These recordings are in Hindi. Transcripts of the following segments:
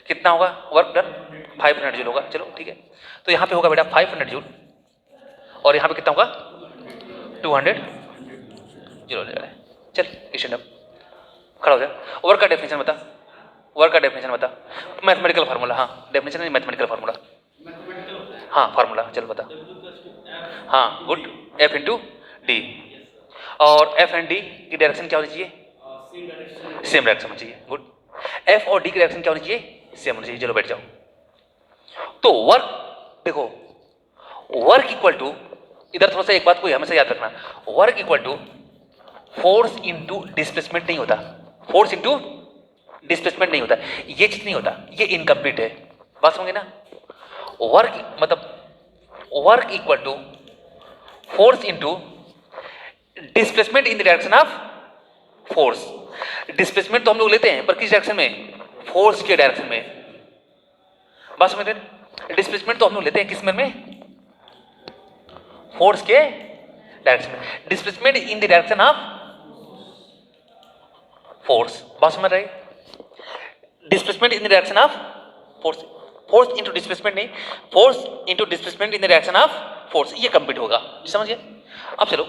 कितना होगा वर्क डन? 500 जूल होगा। चलो ठीक है, तो यहाँ पे होगा बेटा 500 जूल और यहाँ पे कितना होगा 200 जूल हो जाएगा। चल स्टैंड अप, खड़ा हो जा। वर्क का डेफिनेशन बता, वर्क का डेफिनेशन बता। मैथमेटिकल फार्मूला, हाँ डेफिनेशन नहीं, मैथमेटिकल फार्मूला, हाँ फार्मूला चल बता। हाँ गुड, एफ इंटू डी, और एफ एंड डी की डायरेक्शन क्या होनी चाहिए? सेम डायरेक्शन होनी चाहिए। गुड, एफ और डी की डायरेक्शन क्या होनी चाहिए? सेम होनी चाहिए। चलो बैठ जाओ। तो वर्क देखो, वर्क इक्वल टू, इधर थोड़ा सा एक बात को हमेशा याद रखना, work equal to force into displacement नहीं होता, फोर्स इंटू डिस्प्लेसमेंट नहीं होता, ये चीज नहीं होता, ये इनकम्प्लीट है। बात समझे ना? वर्क मतलब work equal to force into displacement in the direction of force. Displacement तो हम लोग लेते हैं पर किस डायरेक्शन में? फोर्स के डायरेक्शन में। बात समझ रहे? डिस्प्लेसमेंट तो हम लोग लेते हैं किस में? फोर्स के डायरेक्शन में। Displacement in the direction of force. बात समझ रहे? Displacement in the direction of force, force into displacement नहीं, force into displacement in the direction of force, ये कंप्लीट होगा। समझ गए? अब चलो,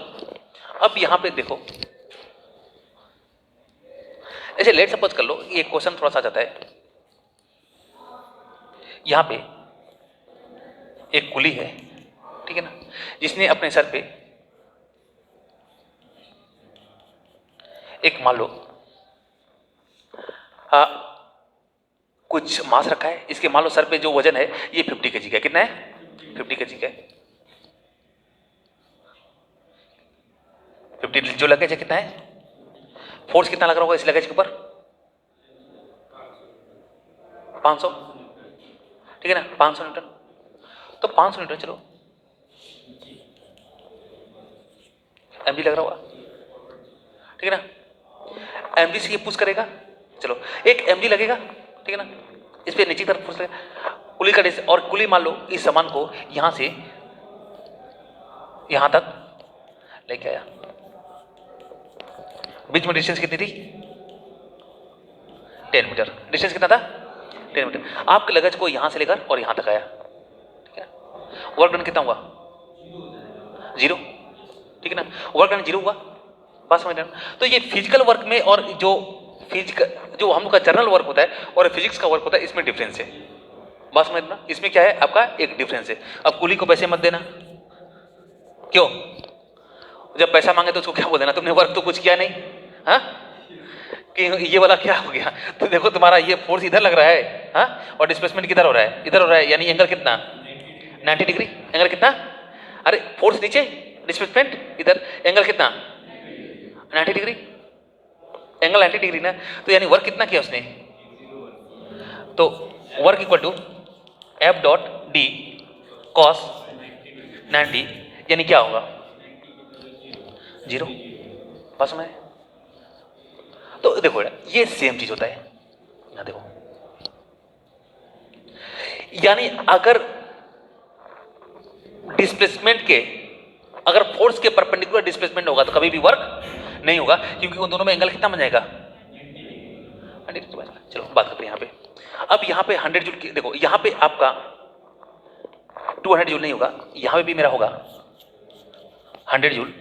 अब यहां पे देखो, ऐसे लेट सपोज कर लो, ये क्वेश्चन थोड़ा सा जाता है। यहां पे एक कुली है, ठीक है ना, जिसने अपने सर पे एक मान लो कुछ मास रखा है, इसके मान लो सर पे जो वजन है ये 50 kg का। कितना है? 50 kg का। 50 जो लगेज है कितना है? फोर्स कितना लग रहा होगा इस लगेज के ऊपर? 500, ठीक है ना, 500 न्यूटन। तो 500 न्यूटन, चलो mg लग रहा होगा, ठीक है ना, mg से ये पुश करेगा, चलो एक mg लगेगा, ठीक है ना, इस पे नीचे की तरफ पुश लगेगा कुली का, और कुली मान लो इस सामान को यहां से यहां तक लेके आया, बीच में डिस्टेंस कितनी थी? 10 मीटर। डिस्टेंस कितना था? 10 मीटर। आपके लगेज को यहां से लेकर और यहां तक आया, ठीक है। वर्क डन कितना हुआ? 0, ठीक है ना, वर्क डन 0 हुआ। बस समझ रहे? तो ये फिजिकल वर्क में और जो फिजिकल जो हम लोग का जनरल वर्क होता है और फिजिक्स का वर्क होता है, इसमें डिफरेंस है। बस समझ ना, इसमें क्या है आपका एक डिफरेंस है। अब कुली को पैसे मत देना, क्यों? जब पैसा मांगे तो उसको क्या बोल देना, तुमने वर्क तो कुछ किया नहीं, हाँ, कि ये वाला क्या हो गया, तो देखो तुम्हारा ये फोर्स इधर लग रहा है, हाँ, और डिस्प्लेसमेंट किधर हो रहा है? इधर हो रहा है, यानी एंगल कितना? 90 डिग्री। एंगल कितना? अरे फोर्स नीचे, डिस्प्लेसमेंट इधर, एंगल कितना? 90 डिग्री। एंगल 90 डिग्री ना, तो यानी वर्क कितना किया उसने? तो work equal to F dot D cos 90, यानी क्या होगा? 0। बस में तो देखो ये सेम चीज होता है ना, देखो यानी अगर डिस्प्लेसमेंट के, अगर फोर्स के परपेंडिकुलर डिस्प्लेसमेंट होगा तो कभी भी वर्क नहीं होगा, क्योंकि उन दोनों में एंगल कितना बन जाएगा? 100। चलो बात करते हैं यहाँ पे। अब यहाँ पे 100 जूल, देखो यहाँ पे आपका 200 जूल नहीं होगा, यहाँ पे भी मेरा होगा 100 जूल,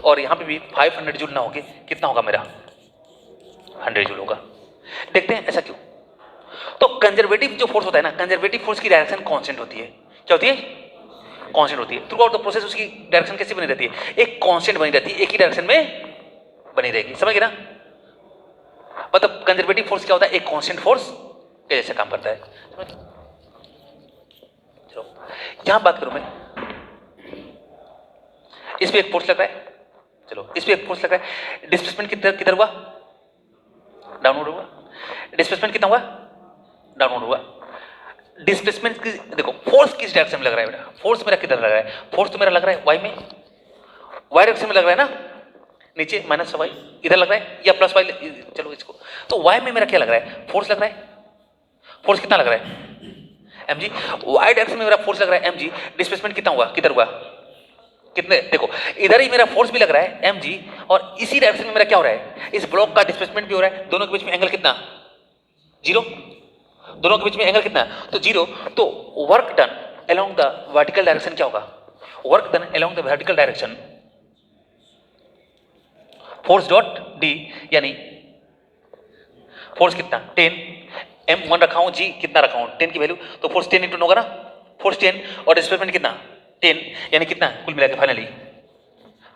और यहाँ पे भी 500 जूल ना होके कितना होगा मेरा? 100 जूल होगा। देखते हैं ऐसा क्यों। तो कंजर्वेटिव जो फोर्स होता है ना, कंजर्वेटिव फोर्स की डायरेक्शन कांस्टेंट होती है। क्या होती है? कांस्टेंट होती है। थ्रू आउट द प्रोसेस उसकी डायरेक्शन कैसी बनी रहती है? एक कांस्टेंट बनी रहती है, एक ही डायरेक्शन में बनी रहेगी। समझ गए ना? मतलब कंजर्वेटिव फोर्स क्या होता है? एक कांस्टेंट फोर्स के जैसे काम करता है। चलो यहां बात करूं मैं, इस पे एक फोर्स लग रहा है, चलो इस पे एक फोर्स लग रहा है, डिस्प्लेसमेंट किधर हुआ? डाउनवर्ड हुआ। डिस्प्लेसमेंट कितना हुआ? डाउनवर्ड हुआ। डिस्प्लेसमेंट की देखो, फोर्स किस डायरेक्शन में लग रहा है बेटा? फोर्स मेरा किधर लग रहा है? फोर्स तो मेरा लग रहा है वाई में, वाई डायरेक्शन में लग रहा है ना, नीचे माइनस वाई इधर लग रहा है, या प्लस वाई, चलो इसको, तो वाई में मेरा क्या लग रहा है? फोर्स लग रहा है। फोर्स कितना लग रहा है? mg। वाई डायरेक्शन में मेरा फोर्स लग रहा है mg। डिस्प्लेसमेंट कितना हुआ? किधर हुआ? कितने? देखो इधर ही मेरा फोर्स भी लग रहा है mg, और इसी डायरेक्शन में मेरा क्या हो रहा है? इस ब्लॉक का डिस्प्लेसमेंट भी हो रहा है। दोनों के बीच में एंगल कितना? 0। दोनों के बीच में एंगल कितना है, तो 0। तो work done along the vertical direction क्या होगा, work done along the vertical direction force dot D, यानी फोर्स कितना 10, m1 रखा हूं, जी कितना रखा हूं 10 की वैल्यू, तो फोर्स 10 न्यूटन होगा ना, फोर्स 10 और डिस्प्लेसमेंट कितना 10, यानी कितना कुल मिला के फाइनली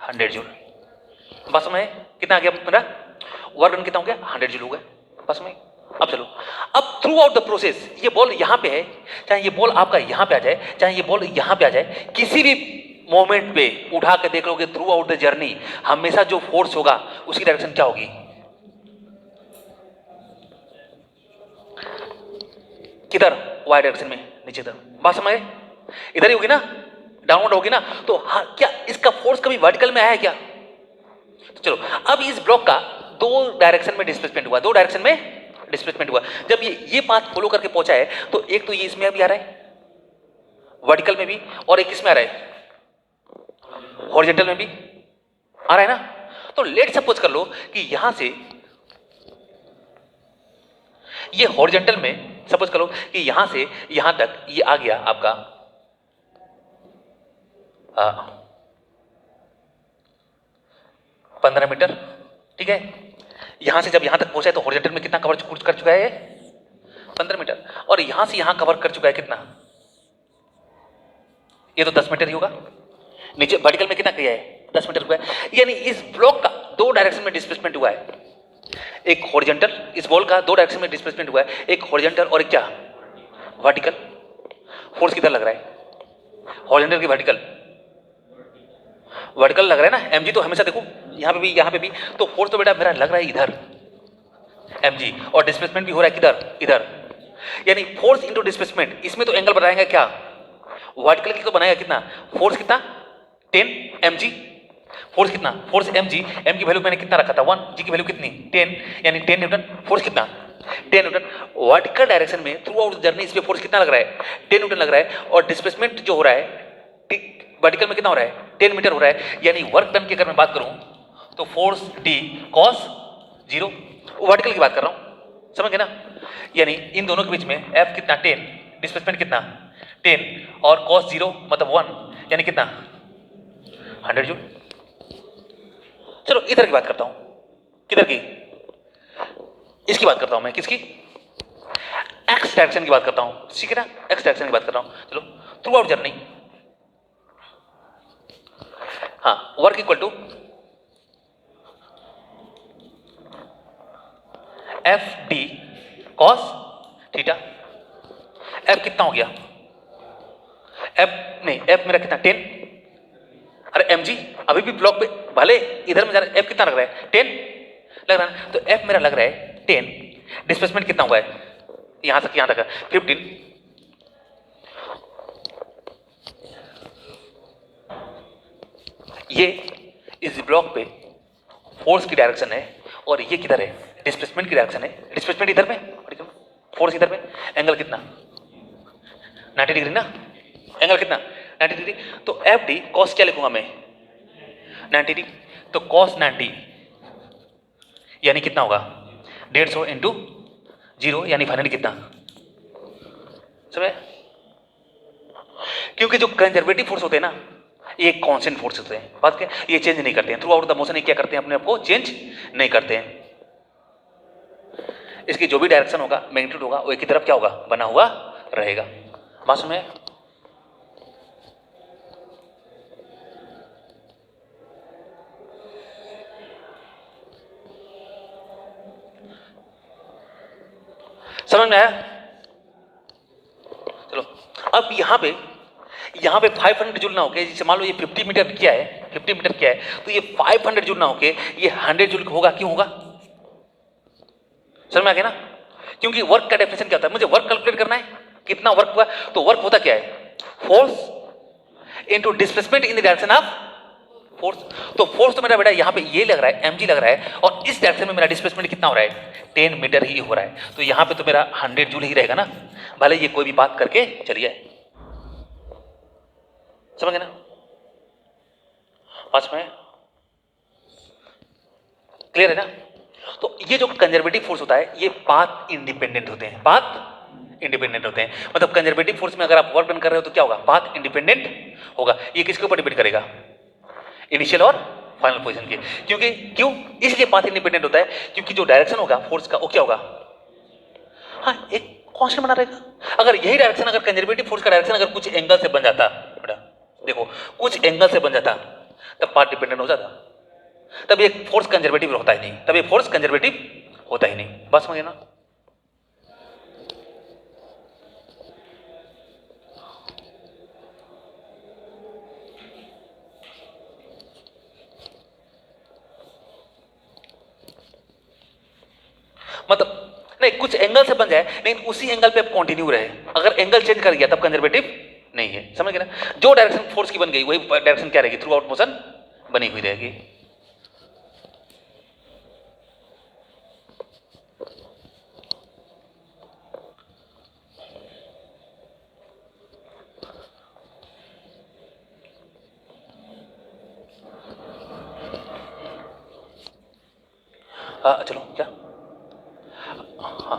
100 जूल। बस में कितना आ गया मेरा वर्क डन कितना हो गया 100 जूल हो गया बस में। अब चलो, अब थ्रू आउट द प्रोसेस ये बॉल यहां पे है, चाहे ये बॉल आपका यहां पे आ जाए, चाहे ये बॉल यहां पे आ जाए, किसी भी मोमेंट पे उठा के देख लोगे थ्रू आउट द जर्नी हमेशा जो फोर्स होगा उसकी डायरेक्शन क्या होगी, किधर, वाई डायरेक्शन में, नीचे तरफ। बात समझ गए, इधर ही होगी ना, डाउनवर्ड होगी ना, तो हाँ, क्या इसका फोर्स कभी वर्टिकल में आया है क्या, तो चलो अब इस ब्लॉक का दो डायरेक्शन में डिस्प्लेसमेंट हुआ, दो डायरेक्शन में डिस्प्लेसमेंट हुआ। जब ये पाथ फॉलो करके पहुंचा है तो एक तो ये इसमें अभी आ रहा है वर्टिकल में भी, और एक इसमें आ रहा है हॉरिजॉन्टल में भी आ रहा है ना। तो लेट सपोज कर लो कि यहां से ये हॉरिजॉन्टल में, सपोज करो कि यहां से यहां तक ये आ गया आपका 15 मीटर, ठीक है। यहां से जब यहां तक पहुंचा है तो हॉरिजॉन्टल में कितना कवर कर चुका है 15 मीटर, और यहां से यहां कवर कर चुका है कितना, ये तो 10 मीटर ही होगा। नीचे वर्टिकल में कितना किया है 10 मीटर हुआ है, यानी इस ब्लॉक का दो डायरेक्शन में डिस्प्लेसमेंट हुआ है, एक हॉरिजॉन्टल, इस बॉल का दो डायरेक्शन में डिस्प्लेसमेंट हुआ है, एक हॉरिजॉन्टल और एक क्या वर्टिकल। फोर्स किधर लग रहा है, हॉरिजॉन्टल की वर्टिकल, वर्टिकल लग रहा है ना, mg तो हमेशा देखो यहां पे भी, तो फोर्स तो बेटा मेरा लग रहा है इधर mg, और डिस्प्लेसमेंट भी हो रहा है किधर, इधर, यानी फोर्स इनटू डिस्प्लेसमेंट, इसमें तो एंगल बनाएगा क्या, वर्टिकल की तो बनाएगा कितना, फोर्स कितना 10 mg, फोर्स कितना, फोर्स mg, m की वैल्यू मैंने कितना रखा था 1, g की वैल्यू कितनी 10, यानी 10 न्यूटन, फोर्स कितना 10 न्यूटन। वर्टिकल डायरेक्शन में थ्रू आउट जर्नी इस पे फोर्स कितना लग रहा है 10 न्यूटन लग रहा है, और डिस्प्लेसमेंट जो हो रहा है वर्टिकल में कितना हो रहा है 10 मीटर हो रहा है, यानी वर्क डन की अगर मैं बात करूं तो फोर्स d cos 0, वर्टिकल की बात कर रहा हूं, समझ गए ना, यानी इन दोनों के बीच में f कितना 10, डिस्प्लेसमेंट कितना 10, और cos 0 मतलब 1, यानी कितना 100 जूल। चलो इधर की बात करता हूं, किधर की, इसकी बात करता हूं मैं, किसकी, एक्स डायरेक्शन की बात करता हूं, ठीक है ना, एक्स डायरेक्शन की बात कर रहा हूं। चलो थ्रू आउट जर्नी, हाँ, work equal to F D cos theta, F कितना हो गया, एफ नहीं, एफ मेरा कितना 10, अरे एम जी अभी भी ब्लॉक पे भले इधर में जा रहा है, एफ कितना लग रहा है 10 लग रहा है, तो एफ मेरा लग रहा है 10, डिस्प्लेसमेंट कितना हुआ है यहां तक 15, ये इस ब्लॉक पे फोर्स की डायरेक्शन है, और ये किधर है डिस्प्लेसमेंट की डायरेक्शन है, डिस्प्लेसमेंट इधर में, फोर्स इधर में, एंगल कितना 90 डिग्री ना, एंगल कितना 90 डिग्री, तो एफ डी कॉस क्या लिखूंगा मैं 90 डिग्री, तो कॉस 90 यानी कितना होगा 150 इंटू 0, यानी फाइनली कितना, समझे, क्योंकि जो कंजर्वेटिव फोर्स होते हैं ना ये कांस्टेंट फोर्स होते हैं, बात क्या, ये चेंज नहीं करते हैं थ्रू आउट द मोशन, ये क्या करते हैं अपने आप को चेंज नहीं करते हैं, इसकी जो भी डायरेक्शन होगा मैग्नीट्यूड होगा वो एक ही तरफ क्या होगा बना हुआ रहेगा। बात में समझ में आया, चलो अब यहां पे 500 जूल ना होके, जैसे मान लो ये 50 मीटर क्या है, 50 मीटर क्या है, तो ये 500 जूल ना होके ये 100 जूल होगा, क्यों होगा, समझ में आ गया ना, क्योंकि वर्क का डेफिनेशन क्या होता है, मुझे वर्क कैलकुलेट करना है कितना वर्क हुआ, तो वर्क होता क्या है force into displacement in the direction of force, तो फोर्स तो मेरा बेटा यहाँ पे ये लग रहा है mg लग रहा है, और इस डायरेक्शन में मेरा डिस्प्लेसमेंट कितना हो रहा है 10 मीटर ही हो रहा है, तो यहाँ पे तो मेरा 100 जूल ही रहेगा ना, भले ये कोई भी बात करके चलिए, समझ गए ना, पांच में क्लियर है ना। तो ये जो कंजर्वेटिव फोर्स होता है ये पाथ इंडिपेंडेंट होते हैं, पाथ इंडिपेंडेंट होते हैं। मतलब कंजर्वेटिव फोर्स में अगर आप वर्क डन कर रहे हो तो क्या होगा, पाथ इंडिपेंडेंट होगा। ये किसके ऊपर डिपेंड करेगा, इनिशियल और फाइनल पोजीशन के। क्यों इसलिए पाथ इंडिपेंडेंट होता है, क्योंकि जो डायरेक्शन होगा फोर्स का वो क्या होगा, हाँ एक कांस्टेंट बना रहेगा। अगर यही डायरेक्शन, अगर कंजर्वेटिव फोर्स का डायरेक्शन अगर कुछ एंगल से बन जाता, बेटा देखो कुछ एंगल से बन जाता, तब पाथ डिपेंडेंट हो जाता, तब ये फोर्स कंजर्वेटिव होता ही नहीं, तब ये फोर्स कंजर्वेटिव होता ही नहीं। बस समझे ना। मतलब नहीं, कुछ एंगल से बन जाए लेकिन उसी एंगल पे अब कंटिन्यू रहे, अगर एंगल चेंज कर गया तब कंजर्वेटिव नहीं है। समझ गए ना, जो डायरेक्शन फोर्स की बन गई वही डायरेक्शन क्या रहेगी, थ्रू आउट मोशन बनी हुई रहेगी। चलो क्या, हाँ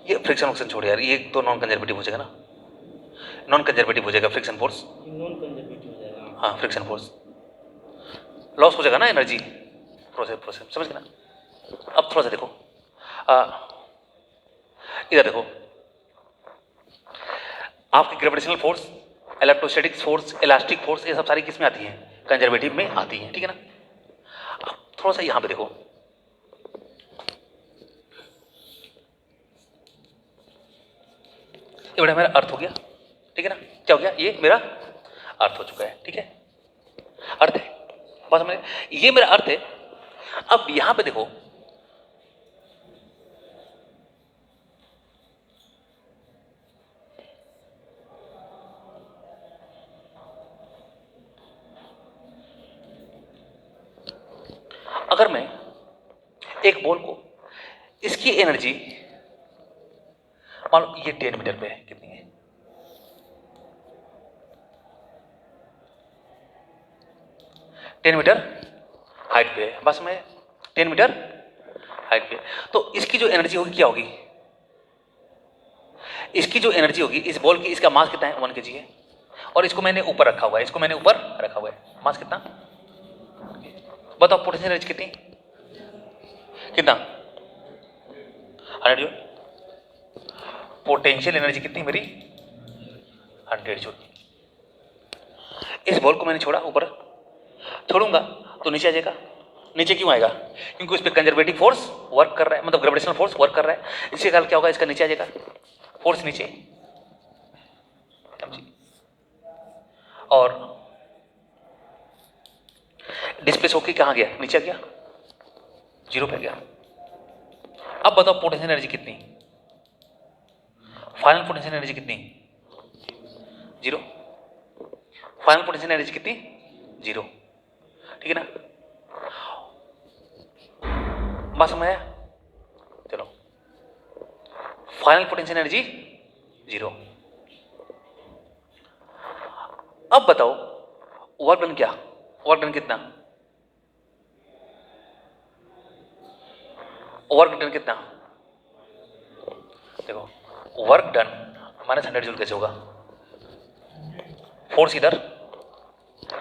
ये फ्रिक्शन ऑक्शन छोड़ यार, ये तो नॉन कंजर्वेटिव हो जाएगा ना, नॉन कंजर्वेटिव हो जाएगा फ्रिक्शन फोर्स, नॉन कंजर्वेटिव हो जाएगा। हाँ फ्रिक्शन फोर्स लॉस हो जाएगा ना एनर्जी, प्रोसेस समझ गए ना। अब थोड़ा सा देखो, इधर देखो, आपकी gravitational force, electrostatic force, elastic force, ये सब सारी किस में आती हैं, कंजर्वेटिव में आती हैं, ठीक है ना। अब थोड़ा सा यहां पे देखो, ये बड़ा मेरा अर्थ हो गया, ठीक है ना, क्या हो गया, ये मेरा अर्थ हो चुका है, ठीक है, अर्थ है, बस मैं ये मेरा अर्थ है। अब यहां पे देखो, अगर मैं एक बॉल को, इसकी एनर्जी मान लो ये 10 मीटर पे है, कितनी है, 10 मीटर हाइट पे है, बस मैं 10 मीटर हाइट पे, तो इसकी जो एनर्जी होगी क्या होगी, इसकी जो एनर्जी होगी इस बॉल की, इसका मास कितना है 1 kg है, और इसको मैंने ऊपर रखा हुआ है, इसको मैंने ऊपर रखा हुआ है, मास कितना, बताओ पोटेंशियल एनर्जी कितनी, कितना 100 जूल, पोटेंशियल एनर्जी कितनी मेरी 100 जूल। इस बॉल को मैंने छोड़ा ऊपर, छोड़ूंगा तो नीचे आ जाएगा, नीचे क्यों आएगा, क्योंकि उस पर कंजर्वेटिव फोर्स वर्क कर रहा है, मतलब ग्रेविटेशनल फोर्स वर्क कर रहा है, इसके कारण क्या होगा, इसका नीचे आ जाएगा, फोर्स नीचे, और डिस्प्लेस होके कहां गया, नीचे आ गया, 0 पे गया। अब बताओ पोटेंशियल एनर्जी कितनी, फाइनल पोटेंशियल एनर्जी कितनी, 0, फाइनल पोटेंशियल एनर्जी कितनी 0, ठीक है ना, बात समझ आया, चलो फाइनल पोटेंशियल एनर्जी 0। अब बताओ वर्क डन क्या, वर्क डन कितना, वर्क डन कितना, देखो वर्क डन -100 जूल कैसे होगा, फोर्स इधर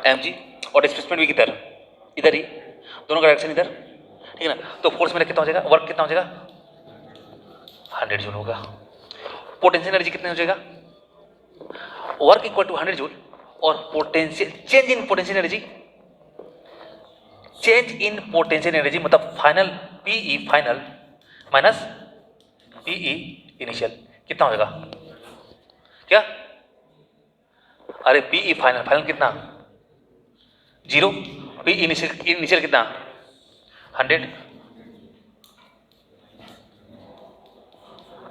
mg और डिस्प्लेसमेंट भी किधर, इधर ही, दोनों का डायरेक्शन इधर, ठीक है ना, तो फोर्स मेरा कितना हो जाएगा, वर्क कितना हो जाएगा 100 जूल होगा। पोटेंशियल एनर्जी कितने हो जाएगा, वर्क इक्वल टू 100 जूल, और potential change in potential energy, change in potential energy मतलब final PE final minus PE initial कितना होगा, क्या, अरे पीई फाइनल, फाइनल कितना 0, पी इनिशियल कितना 100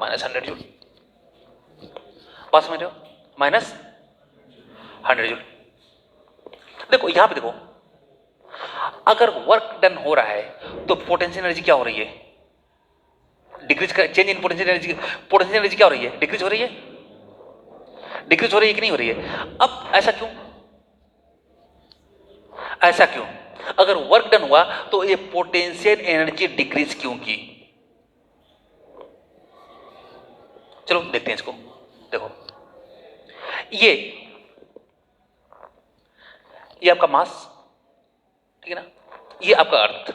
-100 जूल, पास में रहो -100 जूल। देखो यहां पे देखो, अगर वर्क डन हो रहा है तो पोटेंशियल एनर्जी क्या हो रही है, decrease, change in potential energy, potential energy क्या हो रही है, डिक्रीज हो रही है, डिक्रीज हो रही है कि नहीं हो रही है। अब ऐसा क्यों, ऐसा क्यों, अगर वर्क डन हुआ तो ये पोटेंशियल एनर्जी डिक्रीज क्यों की? चलो देखते हैं इसको। देखो ये आपका मास, ठीक है ना, ये आपका अर्थ।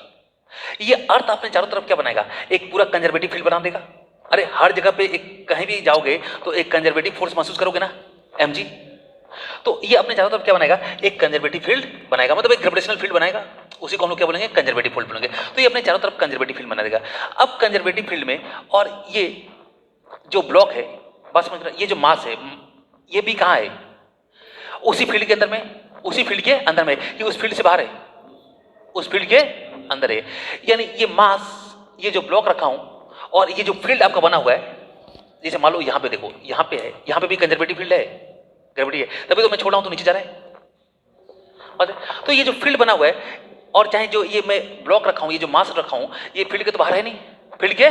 ये अर्थ आपने चारों तरफ क्या बनाएगा? एक पूरा कंजर्वेटिव फील्ड बना देगा। अरे हर जगह पे एक कहीं भी जाओगे तो एक कंजर्वेटिव फोर्स महसूस करोगे ना, mg। तो ये अपने चारों तरफ क्या बनाएगा? एक कंजर्वेटिव फील्ड बनाएगा, मतलब एक ग्रेविटेशनल फील्ड बनाएगा। उसी को हम लोग क्या बोलेंगे? कंजर्वेटिव फील्ड बोलेंगे। तो ये अपने चारों तरफ कंजर्वेटिव फील्ड बना देगा। अब कंजर्वेटिव फील्ड में, और ये जो ब्लॉक है, बस समझ रहे, ये जो मास है ये भी कहाँ है? उसी फील्ड के अंदर में, उसी फील्ड के अंदर में, कि उस फील्ड से बाहर है? उस फील्ड के अंदर है। यानी ये मास, ये जो ब्लॉक रखा हूं और ये जो फील्ड आपका बना हुआ है, जैसे मान लो यहां पे देखो, यहां पे है, यहां पे भी कंजर्वेटिव फील्ड है, ग्रेविटी है, तभी तो मैं छोड़ रहा हूं तो नीचे जा रहा है। और तो ये जो फील्ड बना हुआ है, और चाहे जो ये मैं ब्लॉक रखा हूं, ये जो मास रखा हूं, ये फील्ड के तो बाहर है नहीं, फील्ड के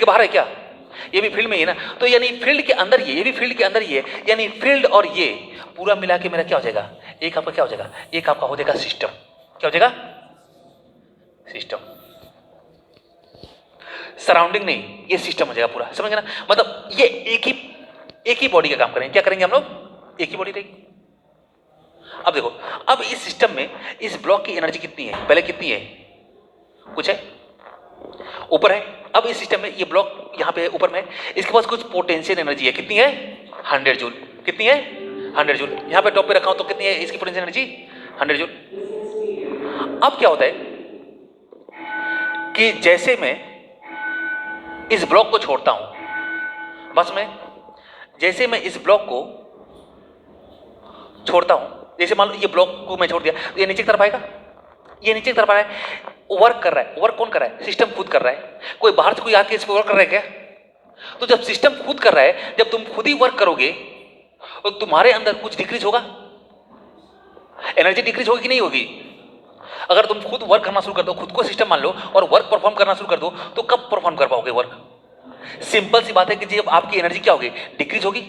बाहर है क्या? ये भी फील्ड में ही है ना। तो यानी फील्ड के अंदर ये भी फील्ड के अंदर ही है, यानी फील्ड और ये पूरा मिला के मेरा क्या हो जाएगा? एक आपका क्या हो जाएगा? एक आपका हो जाएगा सिस्टम। क्या हो जाएगा? सिस्टम। सराउंडिंग नहीं, ये सिस्टम हो जाएगा पूरा, समझ गए ना? मतलब ये एक ही बॉडी का काम करेंगे। क्या करेंगे हम लोग? एक ही बॉडी रहेगी। अब देखो, अब इस सिस्टम में इस ब्लॉक की एनर्जी कितनी है? पहले कितनी है? कुछ है, ऊपर है। अब इस सिस्टम में ये ब्लॉक यहाँ पे ऊपर में, इसके पास कुछ पोटेंशियल एनर्जी है। कितनी है? 100 जूल। कितनी है? 100 जूल। यहाँ पे टॉप पे रखा हूं तो कितनी है इसकी पोटेंशियल एनर्जी? 100 जूल। अब क्या होता है कि जैसे मैं इस ब्लॉक को छोड़ता हूं, बस मैं जैसे मैं इस ब्लॉक को छोड़ता हूं, जैसे मान लो ये ब्लॉक को मैं छोड़ दिया, तो ये नीचे की तरफ आएगा। ये नीचे की तरफ आ रहा है, वर्क कर रहा है। वर्क कौन कर रहा है? सिस्टम खुद कर रहा है। कोई बाहर से कोई आके इस पर वर्क कर रहा है क्या? तो जब सिस्टम खुद कर रहा है, जब तुम खुद ही वर्क करोगे तो तुम्हारे अंदर कुछ डिक्रीज होगा, एनर्जी डिक्रीज होगी कि नहीं होगी? अगर तुम खुद वर्क करना शुरू कर दो, खुद को सिस्टम मान लो और वर्क परफॉर्म करना शुरू कर दो, तो कब परफॉर्म कर पाओगे वर्क? सिंपल सी बात है कि जब आपकी एनर्जी क्या होगी? डिक्रीज होगी।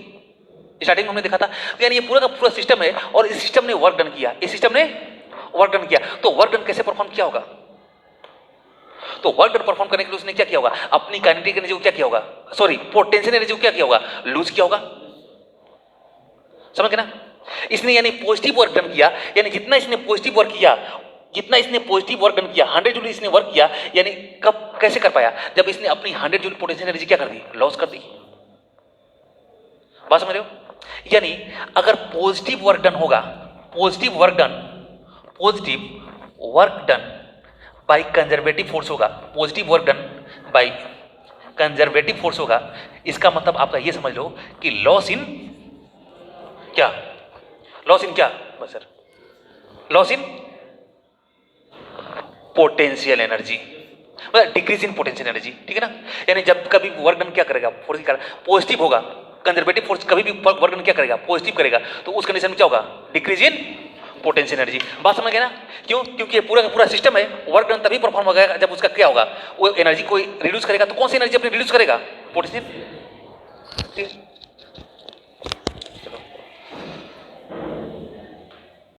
स्टार्टिंग में हमने देखा था। तो यानी ये पूरा का पूरा सिस्टम है और इस सिस्टम ने वर्क डन किया, इस सिस्टम ने वर्क डन किया। तो वर्क डन कैसे परफॉर्म किया होगा? तो वर्क डन परफॉर्म करने के लिए उसने क्या किया होगा? अपनी काइनेटिक एनर्जी को क्या किया होगा? सॉरी, पोटेंशियल एनर्जी को क्या किया होगा? लूज किया होगा। समझ गए ना? इसने यानी पॉजिटिव वर्क डन किया, यानी जितना इसने पॉजिटिव वर्क किया, जितना इसने पॉजिटिव वर्क डन किया, 100 जूल इसने वर्क किया, यानी कब कैसे कर पाया? जब इसने अपनी 100 जूल पोटेंशियल एनर्जी क्या कर दी? लॉस कर दी। बात समझ रहे हो? यानी अगर पॉजिटिव वर्क डन होगा, positive work done by conservative force होगा, positive work done by conservative force होगा, इसका मतलब आपका ये समझ लो कि लॉस इन क्या? लॉस इन क्या? बस sir, loss in potential energy, मतलब डिक्रीज इन पोटेंशियल एनर्जी, ठीक है ना? यानी जब कभी वर्क डन क्या करेगा? फोर्स का पॉजिटिव होगा, कंजर्वेटिव फोर्स कभी भी वर्क डन क्या करेगा? पॉजिटिव करेगा, तो उस कंडीशन में क्या होगा? Decrease in potential energy. बात समझ गए ना? क्यों? क्योंकि ये पूरा का पूरा सिस्टम है, वर्क डन तभी परफॉर्म होगा जब उसका क्या होगा? वो एनर्जी कोई रिड्यूस करेगा, तो कौन सी एनर्जी अपने रिड्यूस करेगा? पोटेंशियल।